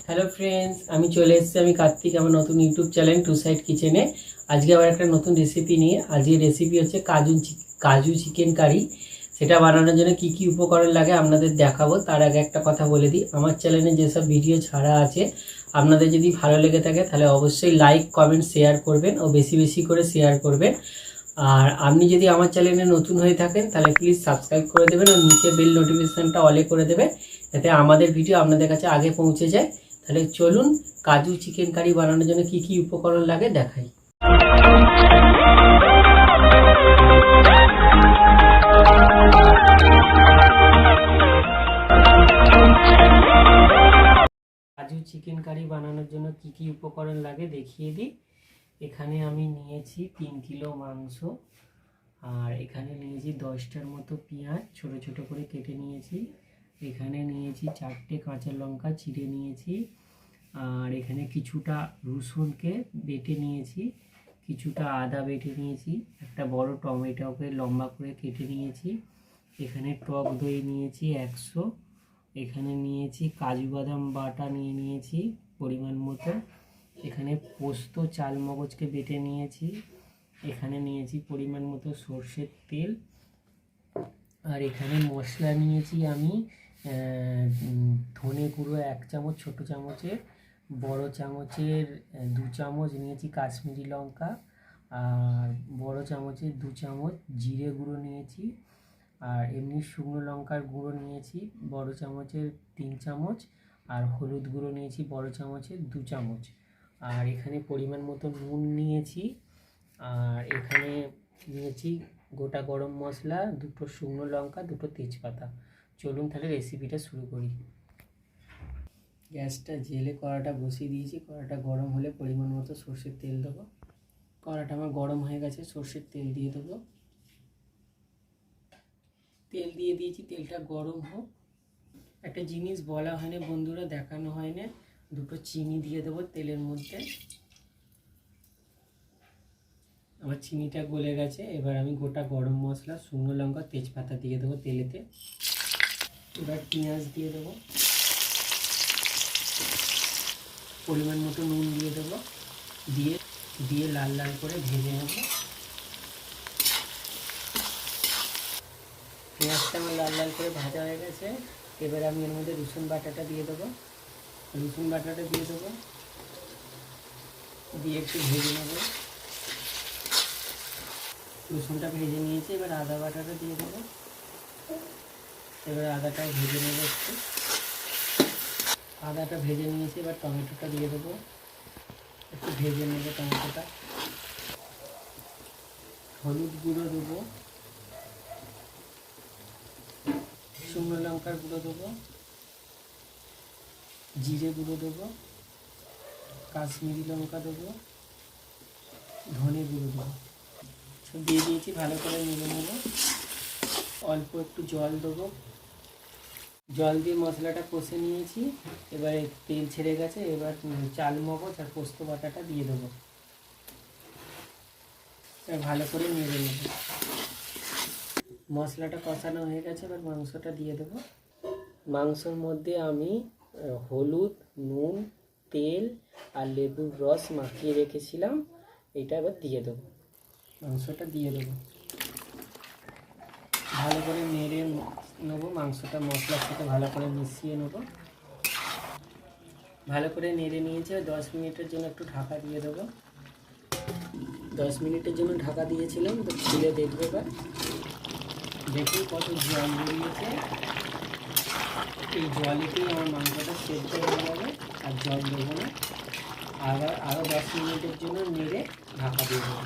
Hello friends, আমি চলে এসেছি। আমি কার্তিক, আমার নতুন ইউটিউব চ্যানেল টু সাইড কিচেনে। আজকে আবার একটা নতুন রেসিপি নিয়ে। আজকের রেসিপি হচ্ছে কাজু চিকেন কারি। সেটা বানানোর জন্য কি কি উপকরণ লাগে আপনাদের দেখাবো। তার আগে একটা কথা বলে দিই, আমার চ্যানেলে যেসব ভিডিও ছাড়া আছে আপনাদের যদি ভালো লেগে থাকে তাহলে অবশ্যই লাইক, কমেন্ট, শেয়ার করবেন ও বেশি বেশি করে শেয়ার করবেন। আর আপনি যদি আমার চ্যানেলে নতুন হয়ে থাকেন তাহলে প্লিজ সাবস্ক্রাইব করে দেবেন আর নিচে বেল নোটিফিকেশানটা অলে করে দেবেন, যাতে আমাদের ভিডিও আপনাদের কাছে আগে পৌঁছে যায়। তাহলে চলুন কাজু চিকেন কারি বানানোর জন্য কি কি উপকরণ লাগে দেখাই। কাজু চিকেন কারি বানানোর জন্য কি কি উপকরণ লাগে দেখিয়ে দিই। এখানে আমি নিয়েছি 3 কিলো মাংস, আর এখানে নিয়েছি 10টার মতো পেঁয়াজ ছোট ছোট করে কেটে নিয়েছি। এখানে নিয়েছি 4টে কাঁচা লঙ্কা চিড়ে নিয়েছি, আর এখানে কিছুটা রসুনকে বেটে নিয়েছি, কিছুটা আদা বেটে নিয়েছি, একটা বড় টমেটোকে লম্বা করে কেটে নিয়েছি। এখানে টক দই নিয়েছি 100, এখানে নিয়েছি কাজু বাদাম বাটা নিয়েছি পরিমাণ মতো, এখানে পোস্ত চাল মগজকে বেটে নিয়েছি, এখানে নিয়েছি পরিমাণ মতো সর্ষের তেল, আর এখানে মশলা নিয়েছি আমি ধনে গুঁড়ো 1 চামচ ছোট চামচের, বড় চামচের 2 চামচ নিয়েছি কাশ্মীরি লঙ্কা, আর বড় চামচের 2 চামচ জিরে গুঁড়ো নিয়েছি, আর এমনি শুকনো লঙ্কার গুঁড়ো নিয়েছি বড় চামচের 3 চামচ, আর হলুদ গুঁড়ো নিয়েছি বড় চামচের 2 চামচ, আর এখানে পরিমাণ মতো নুন নিয়েছি, আর এখানে নিয়েছি গোটা গরম মশলা, 2টো শুকনো লঙ্কা, 2টো তেজপাতা। চলুন তাহলে রেসিপিটা শুরু করি। গ্যাসটা জেলে কড়াটা বসিয়ে দিয়েছি। কড়াটা গরম হলে পরিমাণ মতো সর্ষের তেল দেবো। কড়াটা আমার গরম হয়ে গেছে, সর্ষের তেল দিয়ে দেবো। তেল দিয়ে দিয়েছি, তেলটা গরম হোক। একটা জিনিস বলা হয় না বন্ধুরা, দেখানো হয় না, 2টো চিনি দিয়ে দেবো তেলের মধ্যে। আমার চিনিটা গলে গেছে। এবার আমি গোটা গরম মশলা, শুকনো লঙ্কা, তেজপাতা দিয়ে দেবো তেলেতে। এবার পেঁয়াজ দিয়ে দেবো, পরিমাণ মতো নুন দিয়ে দেবো, দিয়ে লাল লাল করে ভেজে নেব। পেঁয়াজটা আমার লাল লাল করে ভাজা হয়ে গেছে। এবার আমি এর মধ্যে রসুন বাটাটা দিয়ে দেবো। দিয়ে একটু ভেজে নেব। রসুনটা ভেজে নিয়েছি। এবার আদা বাটাটা দিয়ে দেবো। এবার আদাটাও ভেজে নেব একটু। আদাটা ভেজে নিয়েছি। এবার টমেটোটা দিয়ে দেবো, একটু ভেজে নেব টমেটোটা। হলুদ গুঁড়ো দেবো, শুকনো লঙ্কার গুঁড়ো দেবো, জিরে গুঁড়ো দেবো, কাশ্মীরি লঙ্কা দেবো, ধনে গুঁড়ো দেবো। সব দিয়ে দিয়েছি, ভালো করে নেড়ে নেব। অল্প একটু জল দেবো। জল দিয়ে মশলাটা কষে নিয়েছি। এবারে তেল ছেড়ে গেছে। এবার চাল মগজ আর পোস্ত বাটাটা দিয়ে দেবো। ভালো করে নেড়ে নেব। মশলাটা কষানো হয়ে গেছে। এবার মাংসটা দিয়ে দেবো। মাংসর মধ্যে আমি হলুদ, নুন, তেল আর লেবুর রস মাখিয়ে রেখেছিলাম, এটা এবার দিয়ে দেবো। মাংসটা দিয়ে দেবো, ভালো করে নেড়ে নেবো। মাংসটা মশলার সাথে ভালো করে মিশিয়ে নেব। ভালো করে নেড়ে নিয়েছে। 10 মিনিটের জন্য একটু ঢাকা দিয়ে দেবো। 10 মিনিটের জন্য ঢাকা দিয়েছিলাম, তো খুলে দেখবো। এবার দেখুন কত জল বেরিয়েছে। এই জলেতেই আমার মাংসটা সেদ্ধ হয়ে যাবে, আর জল দেবো না। আরও 10 মিনিটের জন্য নেড়ে ঢাকা দিয়ে দেবো।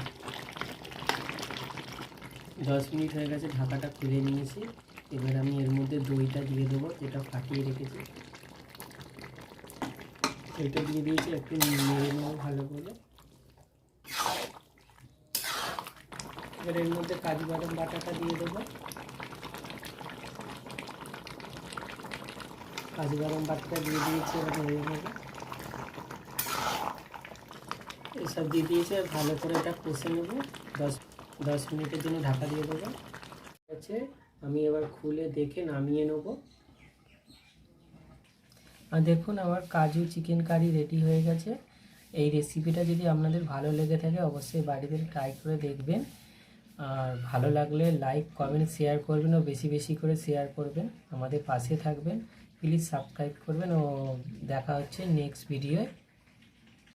10 মিনিট হয়ে গেছে, ঢাকাটা খুলে নিয়েছি। এবার আমি এর মধ্যে দইটা দিয়ে দেবো, যেটা ফাটিয়ে রেখেছি। দইটা দিয়ে দিয়েছি, একটু নেড়ে নেবো ভালো করে। এবার এর মধ্যে কাজু বাদাম বাটাটা দিয়ে দেবো। কাজু বাদাম বাটাটা দিয়ে দিয়েছি, এবার নেড়ে নেবো। এসব দিয়ে দিয়েছি, ভালো করে এটা কষে নেব। 10 মিনিটের জন্য ঢাকা দিয়ে দেবো। আছে, আমি এবার খুলে দেখে নামিয়ে নেব। আর দেখুন আমার কাজু চিকেন কারি রেডি হয়ে গেছে। এই রেসিপিটা যদি আপনাদের ভালো লেগে থাকে অবশ্যই বাড়িতে ট্রাই করে দেখবেন। আর ভালো লাগলে লাইক কমেন্ট শেয়ার করবেন ও বেশি বেশি করে শেয়ার করবেন। আমাদের পাশে থাকবেন, প্লিজ সাবস্ক্রাইব করবেন ও দেখা হচ্ছে নেক্সট ভিডিওয়।